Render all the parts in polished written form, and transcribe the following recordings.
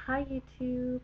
Hi YouTube,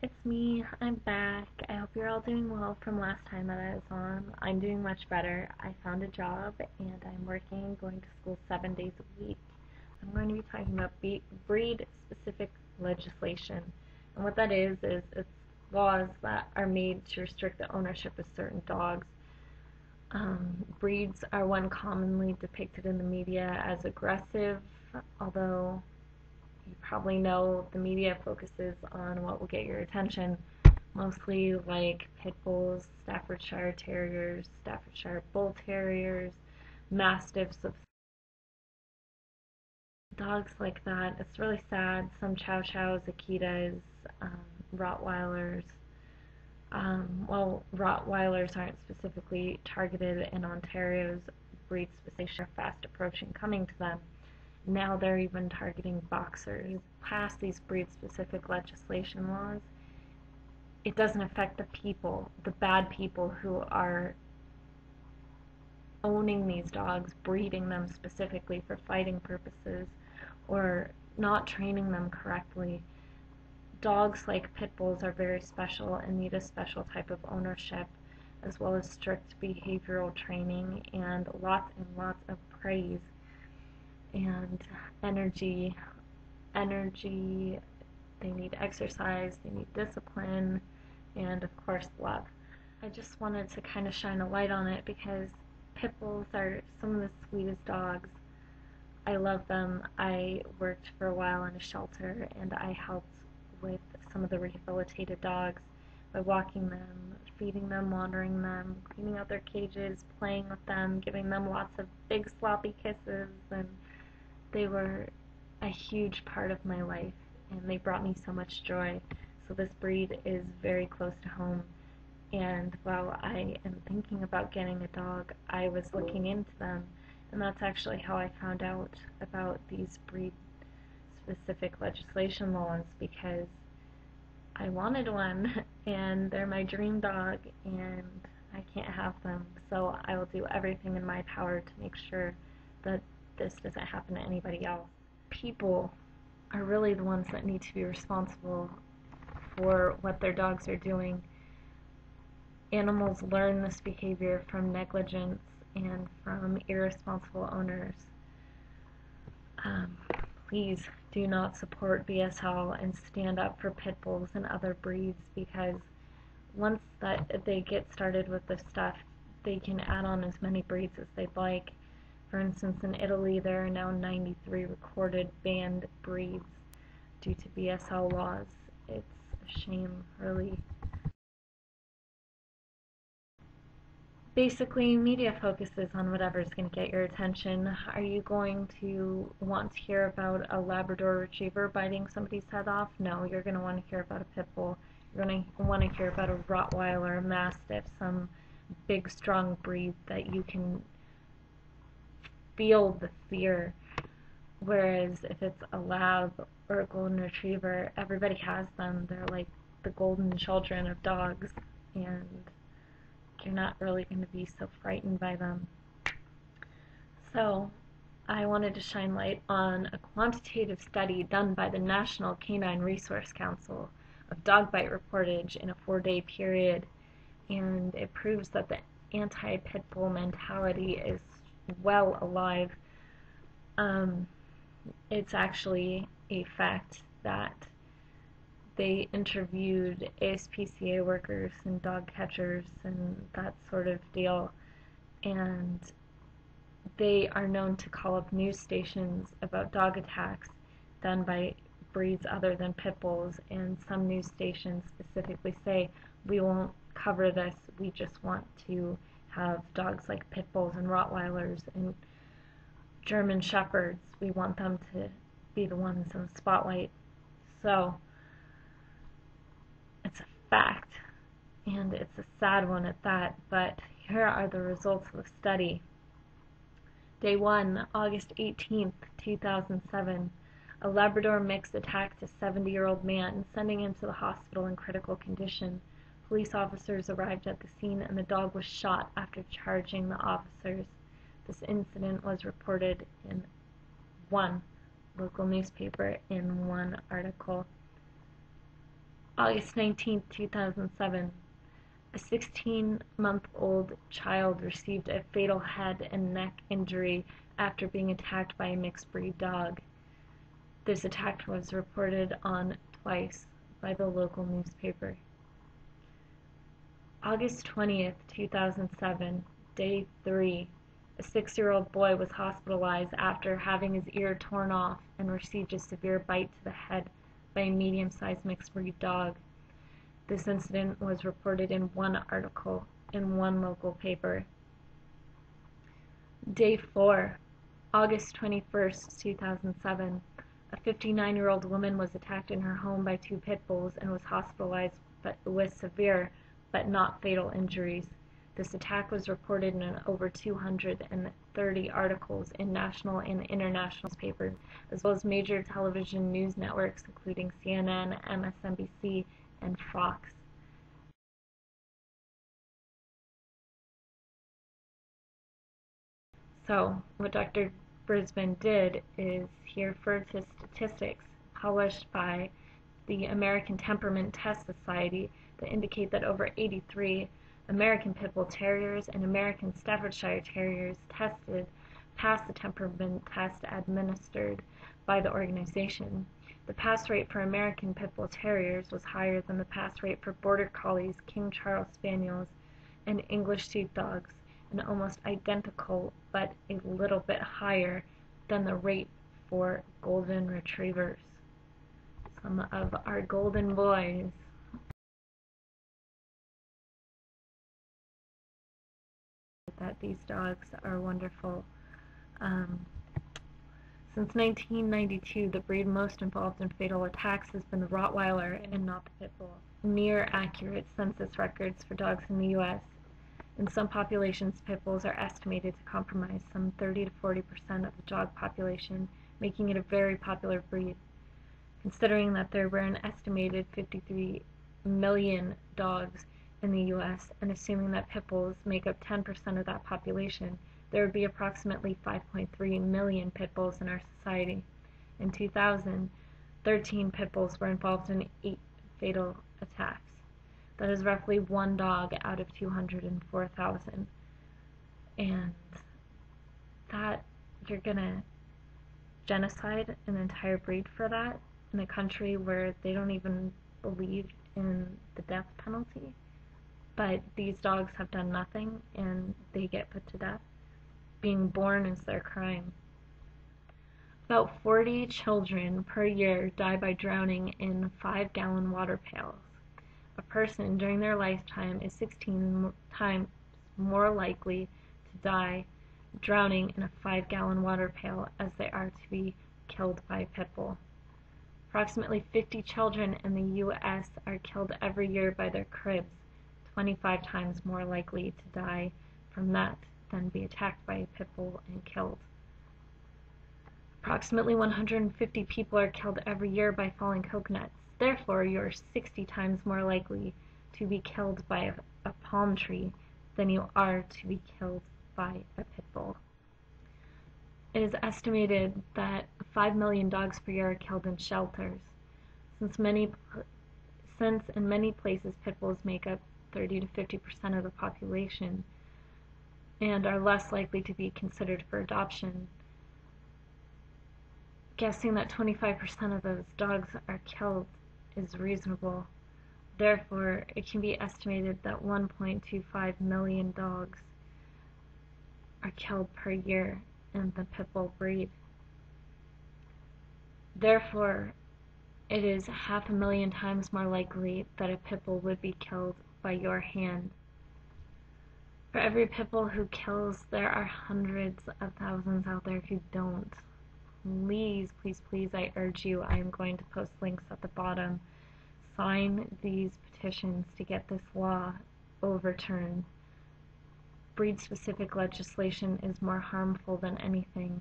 it's me, I'm back. I hope you're all doing well from last time that I was on. I'm doing much better. I found a job and I'm working, going to school 7 days a week. I'm going to be talking about breed-specific legislation. And what that is it's laws that are made to restrict the ownership of certain dogs. Breeds are one commonly depicted in the media as aggressive, although you probably know the media focuses on what will get your attention, mostly like pit bulls, Staffordshire Terriers, Staffordshire Bull Terriers, Mastiffs, of dogs like that. It's really sad. Some Chow Chows, Akitas, Rottweilers. Rottweilers aren't specifically targeted in Ontario's breed specific are fast approaching coming to them. Now they're even targeting boxers. Past these breed-specific legislation laws, it doesn't affect the people, the bad people who are owning these dogs, breeding them specifically for fighting purposes, or not training them correctly. Dogs like pit bulls are very special and need a special type of ownership, as well as strict behavioral training and lots of praise and energy. They need exercise, they need discipline, and of course love. I just wanted to kind of shine a light on it because pit bulls are some of the sweetest dogs. I love them. I worked for a while in a shelter and I helped with some of the rehabilitated dogs by walking them, feeding them, wandering them, cleaning out their cages, playing with them, giving them lots of big sloppy kisses, and they were a huge part of my life, and they brought me so much joy. So this breed is very close to home, and while I am thinking about getting a dog, I was looking into them, and that's actually how I found out about these breed-specific legislation laws, because I wanted one, and they're my dream dog, and I can't have them, so I will do everything in my power to make sure that this doesn't happen to anybody else. People are really the ones that need to be responsible for what their dogs are doing. Animals learn this behavior from negligence and from irresponsible owners. Please do not support BSL and stand up for pit bulls and other breeds, because once that they get started with this stuff, they can add on as many breeds as they'd like. For instance, in Italy, there are now 93 recorded banned breeds due to BSL laws. It's a shame, really. Basically, media focuses on whatever's going to get your attention. Are you going to want to hear about a Labrador Retriever biting somebody's head off? No, you're going to want to hear about a pit bull. You're going to want to hear about a Rottweiler, a Mastiff, some big, strong breed that you can feel the fear. Whereas if it's a Lab or a Golden Retriever, everybody has them. They're like the golden children of dogs, and you're not really going to be so frightened by them. So I wanted to shine light on a quantitative study done by the National Canine Resource Council of dog bite reportage in a 4-day period, and it proves that the anti-pit bull mentality is well alive. It's actually a fact that they interviewed ASPCA workers and dog catchers and that sort of deal, and they are known to call up news stations about dog attacks done by breeds other than pit bulls, and some news stations specifically say, we won't cover this, we just want to have dogs like pit bulls and Rottweilers and German Shepherds. We want them to be the ones in the spotlight. So it's a fact, and it's a sad one at that, but here are the results of the study. Day 1, August 18th, 2007. A Labrador mix attacked a 70-year-old man, sending him to the hospital in critical condition. Police officers arrived at the scene and the dog was shot after charging the officers. This incident was reported in one local newspaper in one article. August 19, 2007, a 16-month-old child received a fatal head and neck injury after being attacked by a mixed-breed dog. This attack was reported on twice by the local newspaper. August 20th, 2007, day 3, a 6-year-old boy was hospitalized after having his ear torn off and received a severe bite to the head by a medium-sized mixed-breed dog. This incident was reported in one article in one local paper. Day 4, August 21st, 2007, a 59-year-old woman was attacked in her home by 2 pit bulls and was hospitalized with severe but not fatal injuries. This attack was reported in over 230 articles in national and international newspapers, as well as major television news networks including CNN, MSNBC, and Fox. So, what Dr. Brisbane did is he referred to statistics published by the American Temperament Test Society that indicate that over 83 American Pit Bull Terriers and American Staffordshire Terriers tested passed the temperament test administered by the organization. The pass rate for American Pit Bull Terriers was higher than the pass rate for Border Collies, King Charles Spaniels, and English Sheepdogs, and almost identical but a little bit higher than the rate for Golden Retrievers. Some of our golden boys. That these dogs are wonderful. Since 1992, the breed most involved in fatal attacks has been the Rottweiler and not the Pit Bull. Near accurate census records for dogs in the U.S. In some populations, Pit Bulls are estimated to comprise some 30 to 40% of the dog population, making it a very popular breed. Considering that there were an estimated 53 million dogs in the U.S., and assuming that Pit Bulls make up 10% of that population, there would be approximately 5.3 million Pit Bulls in our society. In 2000, 13 Pit Bulls were involved in 8 fatal attacks. That is roughly 1 dog out of 204,000. And that, you're gonna genocide an entire breed for that in a country where they don't even believe in the death penalty? But these dogs have done nothing and they get put to death. Being born is their crime. About 40 children per year die by drowning in 5-gallon water pails. A person during their lifetime is 16 times more likely to die drowning in a 5-gallon water pail as they are to be killed by a pit bull. Approximately 50 children in the U.S. are killed every year by their cribs, 25 times more likely to die from that than be attacked by a pit bull and killed. Approximately 150 people are killed every year by falling coconuts. Therefore, you are 60 times more likely to be killed by a palm tree than you are to be killed by a pit bull. It is estimated that 5 million dogs per year are killed in shelters. Since in many places pit bulls make up 30 to 50% of the population and are less likely to be considered for adoption, guessing that 25% of those dogs are killed is reasonable. Therefore, it can be estimated that 1.25 million dogs are killed per year in the pit bull breed. Therefore, it is 500,000 times more likely that a pit bull would be killed by your hand. For every pit bull who kills, there are hundreds of thousands out there who don't. Please, please, please, I urge you, I am going to post links at the bottom. Sign these petitions to get this law overturned. Breed-specific legislation is more harmful than anything.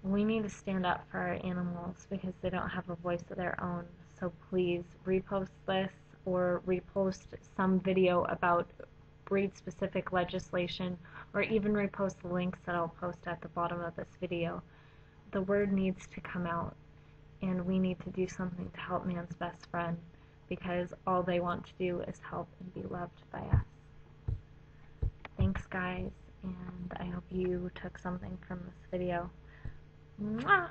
We need to stand up for our animals because they don't have a voice of their own. So please repost this or repost some video about breed-specific legislation, or even repost the links that I'll post at the bottom of this video. The word needs to come out. and we need to do something to help man's best friend, because all they want to do is help and be loved by us. Thanks, guys, and I hope you took something from this video. Mwah!